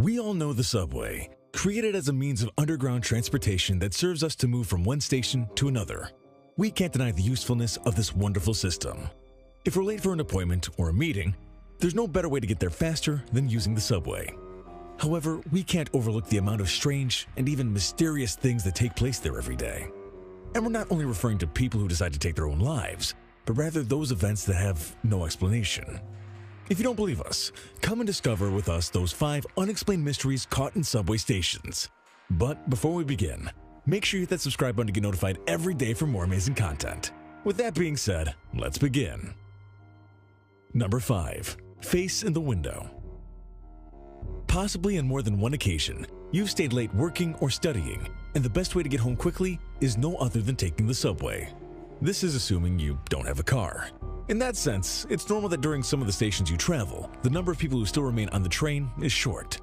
We all know the subway, created as a means of underground transportation that serves us to move from one station to another. We can't deny the usefulness of this wonderful system. If we're late for an appointment or a meeting, there's no better way to get there faster than using the subway. However, we can't overlook the amount of strange and even mysterious things that take place there every day. And we're not only referring to people who decide to take their own lives, but rather those events that have no explanation. If you don't believe us, come and discover with us those 5 unexplained mysteries caught in subway stations. But before we begin, make sure you hit that subscribe button to get notified every day for more amazing content. With that being said, let's begin. Number 5. Face in the window. Possibly on more than one occasion, you've stayed late working or studying, and the best way to get home quickly is no other than taking the subway. This is assuming you don't have a car. In that sense, it's normal that during some of the stations you travel, the number of people who still remain on the train is short.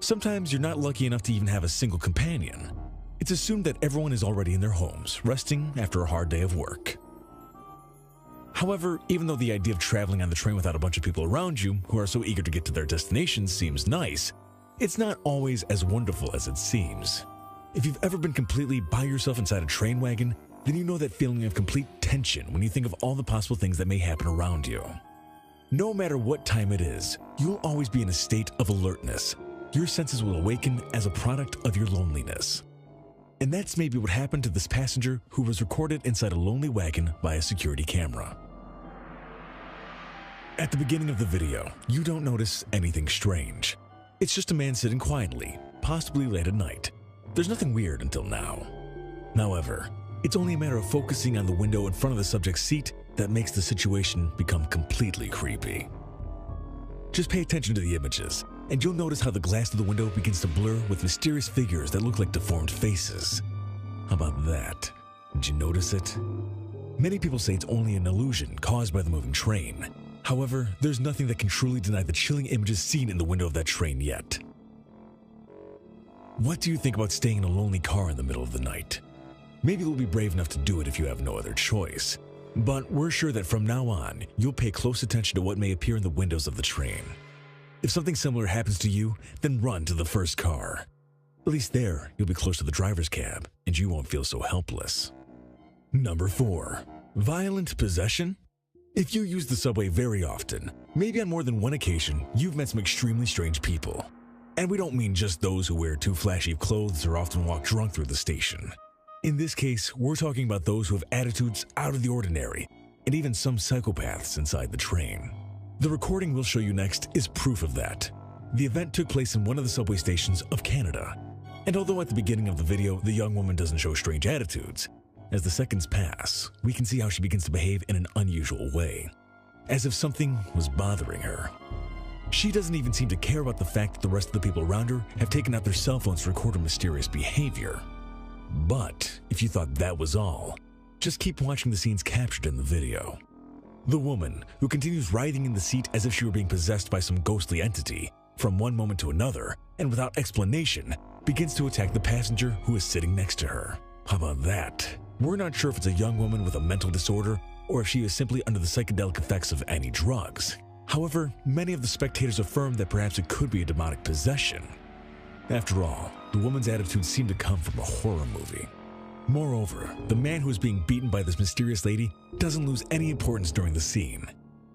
Sometimes you're not lucky enough to even have a single companion. It's assumed that everyone is already in their homes, resting after a hard day of work. However, even though the idea of traveling on the train without a bunch of people around you who are so eager to get to their destinations seems nice, it's not always as wonderful as it seems. If you've ever been completely by yourself inside a train wagon, then you know that feeling of complete tension when you think of all the possible things that may happen around you. No matter what time it is, you'll always be in a state of alertness. Your senses will awaken as a product of your loneliness. And that's maybe what happened to this passenger who was recorded inside a lonely wagon by a security camera. At the beginning of the video, you don't notice anything strange. It's just a man sitting quietly, possibly late at night. There's nothing weird until now. However, it's only a matter of focusing on the window in front of the subject's seat that makes the situation become completely creepy. Just pay attention to the images, and you'll notice how the glass of the window begins to blur with mysterious figures that look like deformed faces. How about that? Did you notice it? Many people say it's only an illusion caused by the moving train. However, there's nothing that can truly deny the chilling images seen in the window of that train yet. What do you think about staying in a lonely car in the middle of the night? Maybe you'll be brave enough to do it if you have no other choice. But we're sure that from now on, you'll pay close attention to what may appear in the windows of the train. If something similar happens to you, then run to the first car. At least there, you'll be close to the driver's cab, and you won't feel so helpless. Number 4. Violent possession? If you use the subway very often, maybe on more than one occasion, you've met some extremely strange people. And we don't mean just those who wear too flashy of clothes or often walk drunk through the station. In this case, we're talking about those who have attitudes out of the ordinary, and even some psychopaths inside the train. The recording we'll show you next is proof of that. The event took place in one of the subway stations of Canada. And although at the beginning of the video, the young woman doesn't show strange attitudes, as the seconds pass, we can see how she begins to behave in an unusual way, as if something was bothering her. She doesn't even seem to care about the fact that the rest of the people around her have taken out their cell phones to record her mysterious behavior. But if you thought that was all, just keep watching the scenes captured in the video. The woman, who continues writhing in the seat as if she were being possessed by some ghostly entity, from one moment to another, and without explanation, begins to attack the passenger who is sitting next to her. How about that? We're not sure if it's a young woman with a mental disorder or if she is simply under the psychedelic effects of any drugs. However, many of the spectators affirm that perhaps it could be a demonic possession. After all, the woman's attitudes seem to come from a horror movie. Moreover, the man who is being beaten by this mysterious lady doesn't lose any importance during the scene.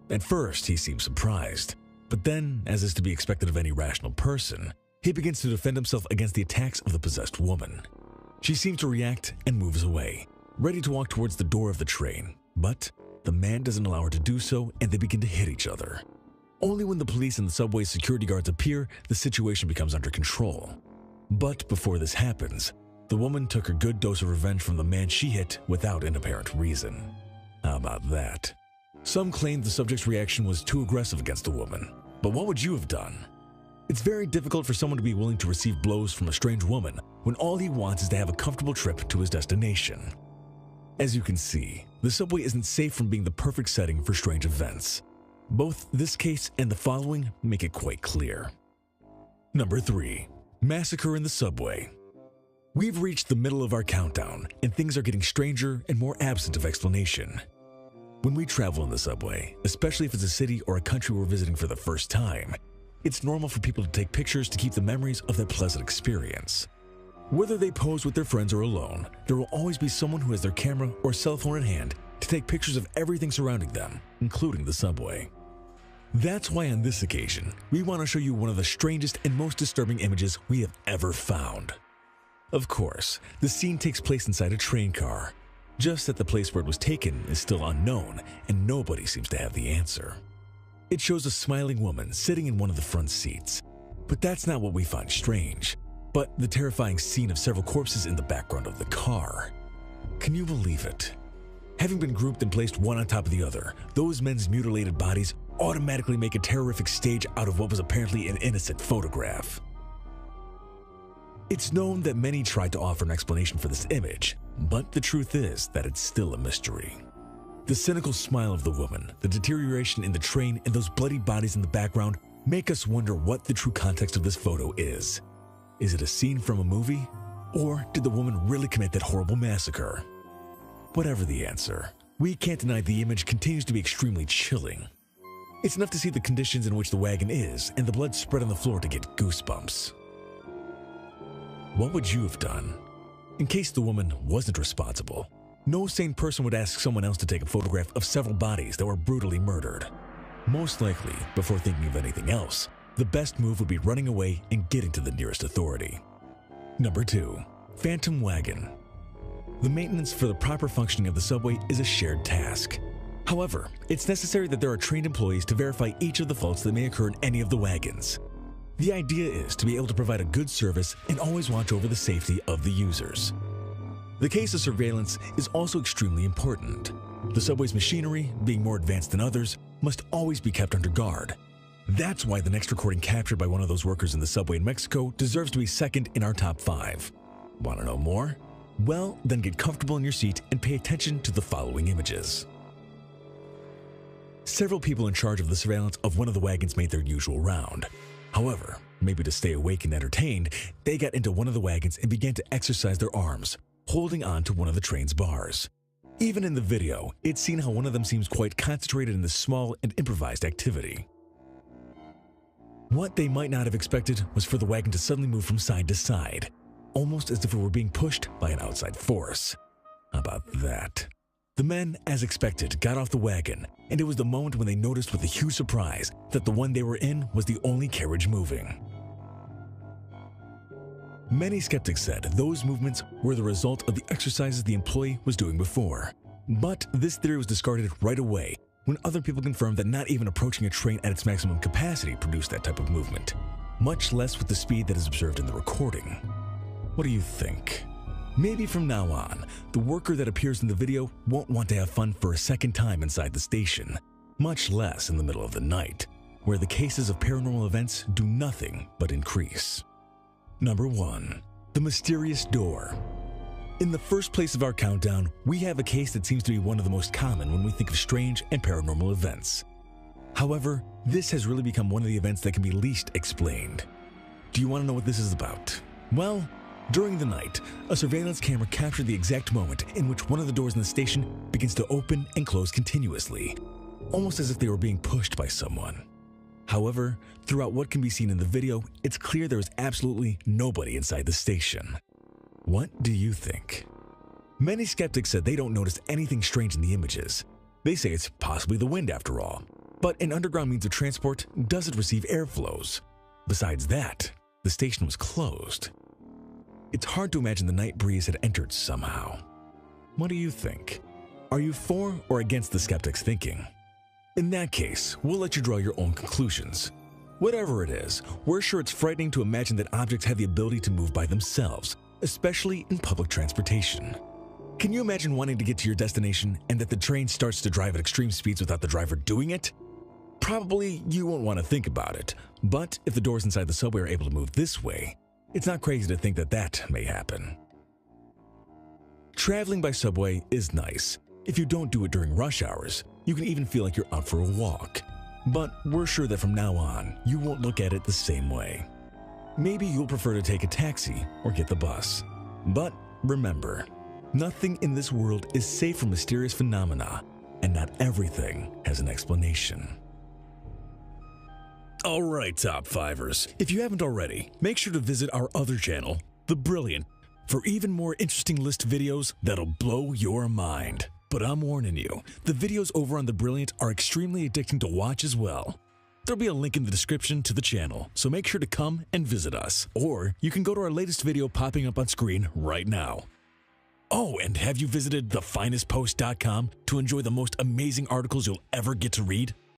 At first, he seems surprised, but then, as is to be expected of any rational person, he begins to defend himself against the attacks of the possessed woman. She seems to react and moves away, ready to walk towards the door of the train, but the man doesn't allow her to do so, and they begin to hit each other. Only when the police and the subway's security guards appear, the situation becomes under control. But before this happens, the woman took her good dose of revenge from the man she hit without an apparent reason. How about that? Some claim the subject's reaction was too aggressive against the woman, but what would you have done? It's very difficult for someone to be willing to receive blows from a strange woman when all he wants is to have a comfortable trip to his destination. As you can see, the subway isn't safe from being the perfect setting for strange events. Both this case and the following make it quite clear. Number 3. Massacre in the subway. We've reached the middle of our countdown, and things are getting stranger and more absent of explanation. When we travel in the subway, especially if it's a city or a country we're visiting for the first time, it's normal for people to take pictures to keep the memories of that pleasant experience. Whether they pose with their friends or alone, there will always be someone who has their camera or cell phone in hand to take pictures of everything surrounding them, including the subway. That's why on this occasion, we want to show you one of the strangest and most disturbing images we have ever found. Of course, the scene takes place inside a train car. Just that the place where it was taken is still unknown, and nobody seems to have the answer. It shows a smiling woman sitting in one of the front seats. But that's not what we find strange, but the terrifying scene of several corpses in the background of the car. Can you believe it? Having been grouped and placed one on top of the other, those men's mutilated bodies automatically make a terrific stage out of what was apparently an innocent photograph. It's known that many tried to offer an explanation for this image, but the truth is that it's still a mystery. The cynical smile of the woman, the deterioration in the train, and those bloody bodies in the background make us wonder what the true context of this photo is. Is it a scene from a movie? Or did the woman really commit that horrible massacre? Whatever the answer, we can't deny the image continues to be extremely chilling. It's enough to see the conditions in which the wagon is and the blood spread on the floor to get goosebumps. What would you have done? In case the woman wasn't responsible, no sane person would ask someone else to take a photograph of several bodies that were brutally murdered. Most likely, before thinking of anything else, the best move would be running away and getting to the nearest authority. Number 2. Phantom Wagon. The maintenance for the proper functioning of the subway is a shared task. However, it's necessary that there are trained employees to verify each of the faults that may occur in any of the wagons. The idea is to be able to provide a good service and always watch over the safety of the users. The case of surveillance is also extremely important. The subway's machinery, being more advanced than others, must always be kept under guard. That's why the next recording captured by one of those workers in the subway in Mexico deserves to be second in our top 5. Want to know more? Well, then get comfortable in your seat and pay attention to the following images. Several people in charge of the surveillance of one of the wagons made their usual round. However, maybe to stay awake and entertained, they got into one of the wagons and began to exercise their arms, holding on to one of the train's bars. Even in the video, it's seen how one of them seems quite concentrated in this small and improvised activity. What they might not have expected was for the wagon to suddenly move from side to side, almost as if it were being pushed by an outside force. How about that? The men, as expected, got off the wagon, and it was the moment when they noticed with a huge surprise that the one they were in was the only carriage moving. Many skeptics said those movements were the result of the exercises the employee was doing before. But this theory was discarded right away when other people confirmed that not even approaching a train at its maximum capacity produced that type of movement, much less with the speed that is observed in the recording. What do you think? Maybe from now on, the worker that appears in the video won't want to have fun for a second time inside the station, much less in the middle of the night, where the cases of paranormal events do nothing but increase. Number 1. The Mysterious Door. In the first place of our countdown, we have a case that seems to be one of the most common when we think of strange and paranormal events. However, this has really become one of the events that can be least explained. Do you want to know what this is about? Well, during the night, a surveillance camera captured the exact moment in which one of the doors in the station begins to open and close continuously, almost as if they were being pushed by someone. However, throughout what can be seen in the video, it's clear there is absolutely nobody inside the station. What do you think? Many skeptics said they don't notice anything strange in the images. They say it's possibly the wind after all, but an underground means of transport doesn't receive airflows. Besides that, the station was closed. It's hard to imagine the night breeze had entered somehow. What do you think? Are you for or against the skeptics' thinking? In that case, we'll let you draw your own conclusions. Whatever it is, we're sure it's frightening to imagine that objects have the ability to move by themselves, especially in public transportation. Can you imagine wanting to get to your destination and that the train starts to drive at extreme speeds without the driver doing it? Probably you won't want to think about it, but if the doors inside the subway are able to move this way, it's not crazy to think that that may happen. Traveling by subway is nice. If you don't do it during rush hours, you can even feel like you're out for a walk. But we're sure that from now on, you won't look at it the same way. Maybe you'll prefer to take a taxi or get the bus. But remember, nothing in this world is safe from mysterious phenomena, and not everything has an explanation. Alright, Top Fivers, if you haven't already, make sure to visit our other channel, The Brilliant, for even more interesting list videos that'll blow your mind. But I'm warning you, the videos over on The Brilliant are extremely addicting to watch as well. There'll be a link in the description to the channel, so make sure to come and visit us. Or you can go to our latest video popping up on screen right now. Oh, and have you visited thefinestpost.com to enjoy the most amazing articles you'll ever get to read?